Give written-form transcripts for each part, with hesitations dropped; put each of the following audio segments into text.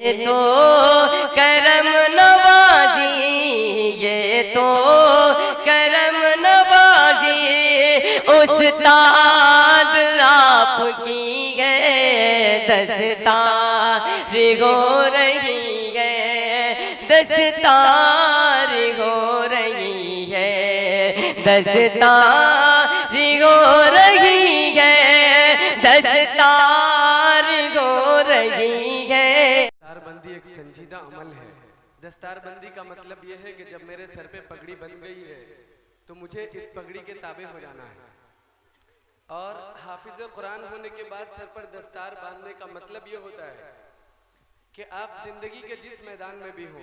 तो करम नवाजी, ये तो करम नवाजी उस्ताद आपकी है, दस्तार हो रही है, दस्तार हो रही है, दस्तार हो रही है, दस्तार हो रही है। दस्तारबंदी एक संजीदा अमल है। दस्तारबंदी का मतलब यह है कि जब मेरे सर पे पगड़ी बन गई है तो मुझे इस पगड़ी के ताबे हो जाना है। और हाफिज कुरान होने के बाद सर पर दस्तार बांधने का मतलब यह होता है कि आप जिंदगी के जिस मैदान में भी हो,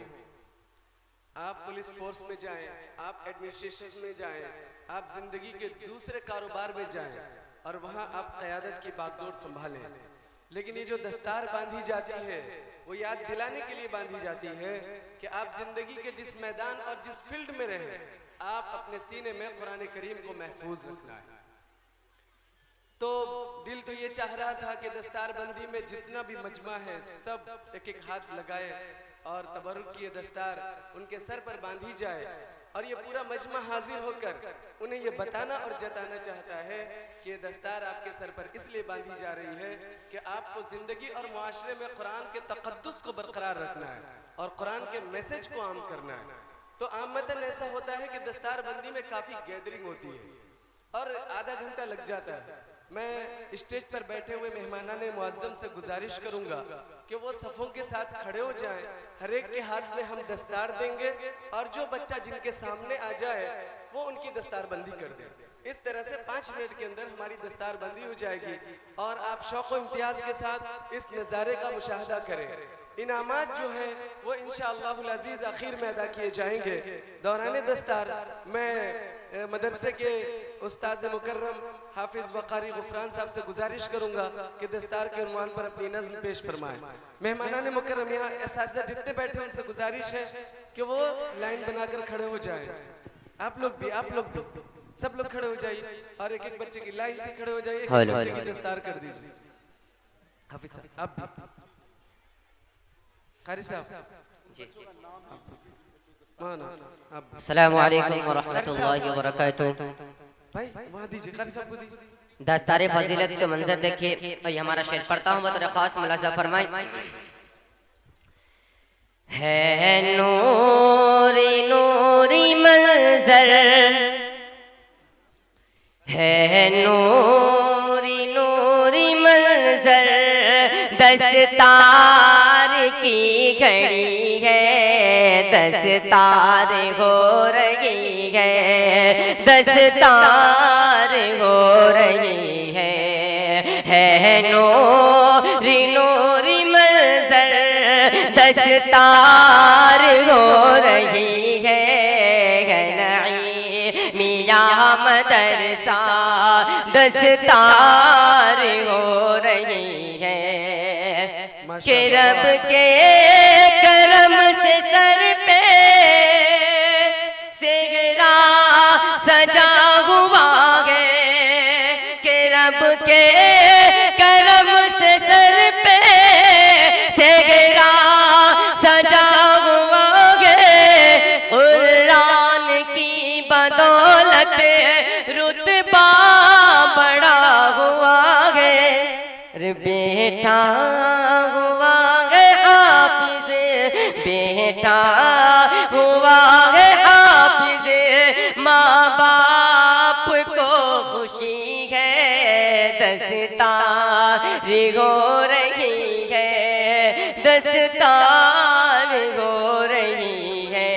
आप पुलिस फोर्स में जाएं, आप एडमिनिस्ट्रेशन में जाएं, आप जिंदगी के दूसरे कारोबार में जाएं और वहां आप क़यादत की बागडोर संभालें, लेकिन ये जो दस्तार बांधी जाती है वो याद दिलाने के लिए बांधी जाती है कि आप जिंदगी के जिस मैदान और जिस फील्ड में रहें, आप अपने सीने में कुरान करीम को महफूज रखना है। तो दिल तो ये चाह रहा था कि दस्तारबंदी में जितना भी मजमा है सब एक एक हाथ लगाए और तबरुक की दस्तार उनके सर पर बांधी जाए, और ये पूरा मजमा हाजिर होकर उन्हें ये बताना और जताना चाहता है कि ये दस्तार आपके सर पर इसलिए बांधी जा रही है कि आपको जिंदगी और मुआशरे में कुरान के तक़द्दुस को बरकरार रखना है और कुरान के मैसेज को आम करना है। तो आमतन ऐसा होता है कि दस्तारबंदी में काफ़ी गैदरिंग होती है और आधा घंटा लग जाता है। मैं स्टेज पर बैठे हुए मेहमानाने मुअज़्ज़म से गुजारिश करूंगा कि वो सफ़ों के साथ खड़े हो जाएं, हर एक के हाथ में हम दस्तार देंगे और जो बच्चा जिनके सामने आ जाए वो उनकी दस्तारबंदी कर दें। इस तरह से 5 मिनट के अंदर हमारी दस्तारबंदी हो जाएगी और आप शौक़ व इम्तियाज़ के साथ इस नज़ारे का मुशाहदा करें। इनामात जो है वो इंशाअल्लाहुल अज़ीज़ आखिर में अदा किए जाएंगे। दौरान दस्तार मैं मदरसे के उस्ताद मुकर्रम हाफिज वक़ारी गुफरान साहब से गुजारिश करूंगा कि दस्तार के उन्वान पर अपनी नज़्म पेश फरमाएं। मेहमानाने मुकर्रम यहाँ असातिज़ा जितने बैठे उनसे गुजारिश है कि वो लाइन बनाकर खड़े हो जाएं। आप लोग भी सब लोग खड़े हो जाइए और एक एक बच्चे की लाइन से खड़े हो जाइए, एक बच्चे की दस्तार कर दीजिए। हाफिज साहब, आप कारी साहब अस्सलामु अलैकुम व रहमतुल्लाहि व बरकातुहू। भाई वहाँ दीजिए, कारी साहब को दीजिए। दस्तार फजीलत के मंजर देखिए और ये हमारा शेर पढ़ता हूँ बतौर खास मुलाज़ा फरमाए। है नूरी नूरी मंजर, है नूरी नूरी मंजर, दस्तार की घड़ी है, दस्तार हो रही है, दस्तार हो रही है नूरी नूरी मंजर, दस्तार हो रही है मियां मदरसा, दस्तार हो रही है कि रब के करम से सर पे सेहरा सजा हुआ है, कि रब के करम से सर पे सेहरा सजा हुआ है, कुरान की बदौलत रुतबा बड़ा हुआ है, बेटा हुआ है हाफिज, बेटा हुआ है हाफिज, माँ बाप को खुशी है, दस्तार हो रही है, दस्तार हो रही है,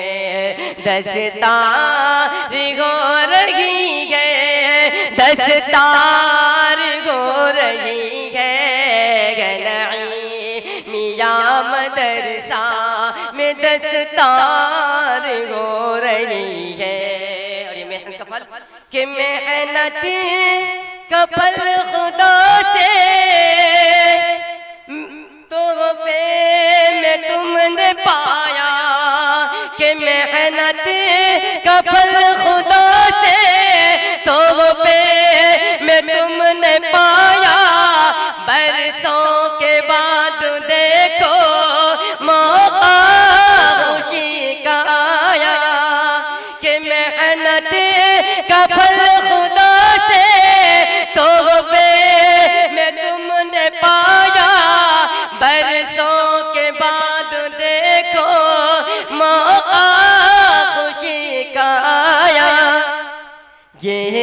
दस्तार हो रही है, दस्तार हो रही है मियां मदरसा में दस्तार हो रही है। और ये मेहनत का फल कि मेहनत का फल खुदा से तोहफे में तुमने पाया, कि मेहनत का फल खुदा से तोहफे में तुमने पाया, बरसों के बाद देखो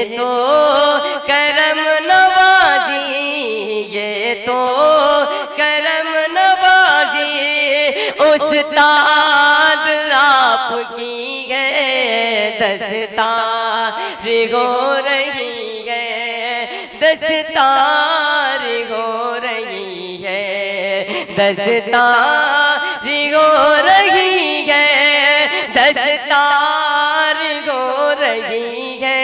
तो करम नवाजी, ये तो करम नवाजी उस्ताद आपकी है, दस्तार हो रही है, दस्तार हो रही है, दस्तार हो रही है, दस्तार हो रही है,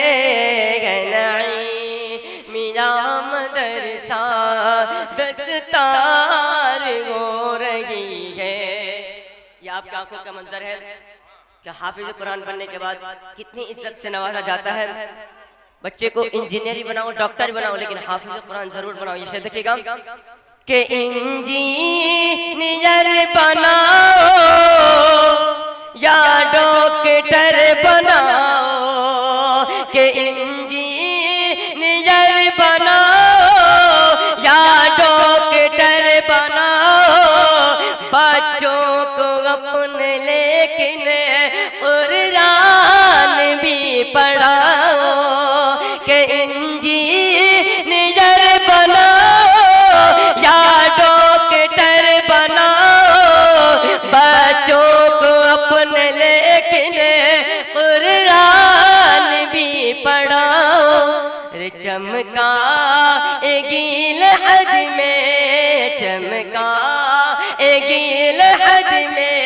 मेरा मदरसा दस्तार हो रही है। ये आपकी आंखों का मंजर है कि हाफिज कुरान बनने के बाद कितनी इज्जत से नवाजा जाता है। बच्चे को इंजीनियर बनाओ, डॉक्टर बनाओ, लेकिन हाफिज कुरान जरूर बनाओ। ये शेर देखिएगा कि इंजीनियर बनाओ या डॉक्टर बनाओ, कि इंजीनियर बनाओ या डॉक्टर बनाओ, बच्चों को अपने लेकिन कुरान भी पढ़ाओ, कि इंजीनियर बनाओ या डॉक्टर बनाओ, बच्चों को अपने लेकिन कुरान भी पढ़ाओ। चमका गील हद में, चमका गील हद में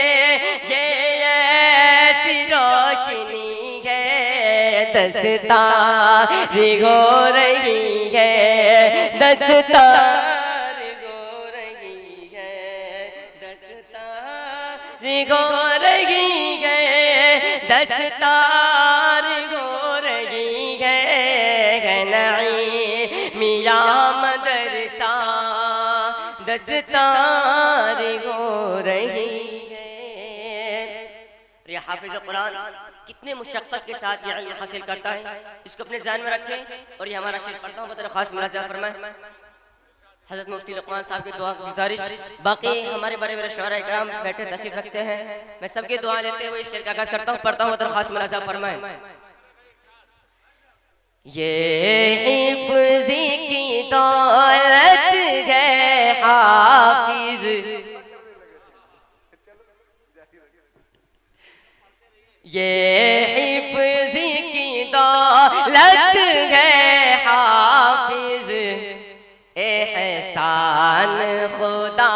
ये ऐसी रोशनी है, दस्तार हो रही है, दस्तार हो रही है, दस्तार हो रही है, दस्तार हो रही है, मिया मदरसा दस्तार हो रही है। ये हाफिज कुरान कितने मुशक्कत के साथ ये इल्म हासिल करता है, इसको अपने ज़हन में रखें। और ये हमारा शेर पढ़ता हूँ, बतौर खास मुलाज़ा फरमाएं हज़रत मुफ्ती लुक़मान साहब की दुआ की गुजारिश। बाकी हमारे बड़े बड़े शुअरा किराम बैठे तशरीफ रखते हैं, मैं सबकी दुआ लेते हुए इस शेर का आगाज़ करता हूँ, पढ़ता हूँ, बतौर खास मुलाज़ा फरमाएं। ये हिफ्ज़ की दौलत है हाफिज, ये हिफ्ज़ की दौलत है हाफिज, एहसान खुदा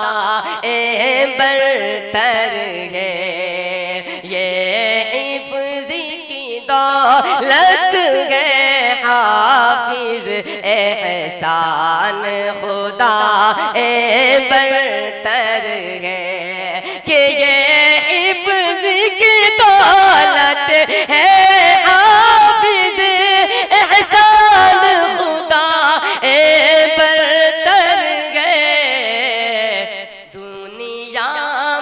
बरतर है, ये हिफ्ज़ की दौलत है हाफिज, एहसान खुदा बरतर है, कि ये हिफ्ज़ की दौलत है हाफिज, एहसान खुदा बरतर है, दुनिया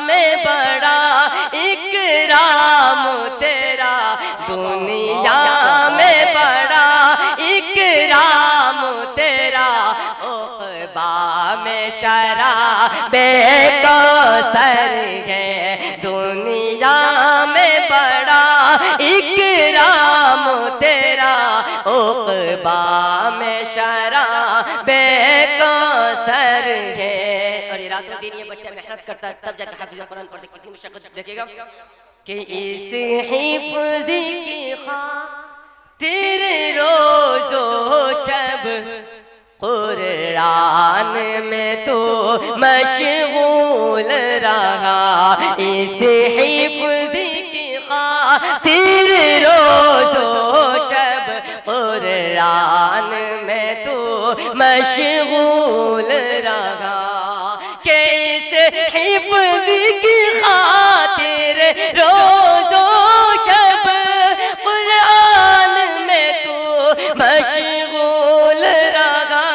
में बड़ा इकराम तेरा, दुनिया में बड़ा इकराम तेरा, उक़बा में शराबे कौसर है, दुनिया में बड़ा इकराम तेरा, उक़बा में शराबे कौसर है। और ये रातों दिन ये बच्चा मेहनत करता है, तब जाकर हाफिज़ कुरान पढ़ते, कितनी मुशक्कत देखिएगा कि इस हिफ्ज़ की खातिर रोज़ो शब कुरान में तो मशगूल रहा, इस हिफ्ज़ की खातिर रोज़ो शब कुरान में तो मशगूल रहा, कि इस हिफ्ज़ की खातिर रोज़ो शब कुरान में तो मशगूल रहा,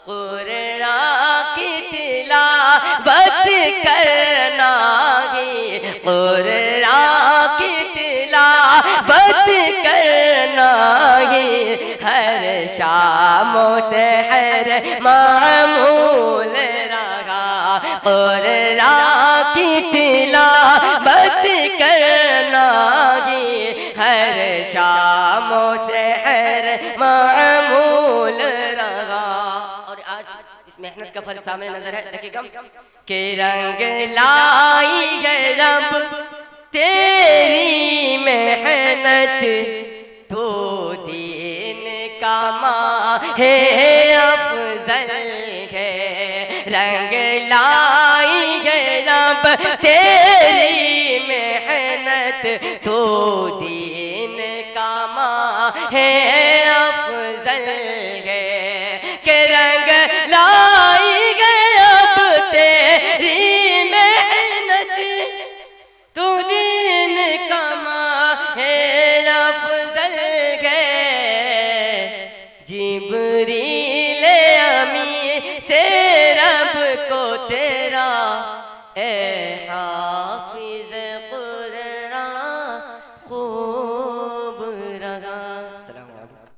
कुरान की तिलावत करना ही, कुरान की तिलावत करना ही हर शाम से हर मामूल रहा, कुरान की तिलावत करना ही हर शाम कामों से खैर मामूल रहा। और आज इस मेहनत का फल सामने नजर है, देखिएगा कि रंग लाई है रब तेरी मेहनत, तो दीन का माहे अफजल है। रंग लाई है रब तेरी मेहनत, तो दीन का माहे अफजल है। के रंग लाई गए अब तेरी मेहनत, तो दीन का माहे अफजल है। जिब्रील अमी से रब को तेरा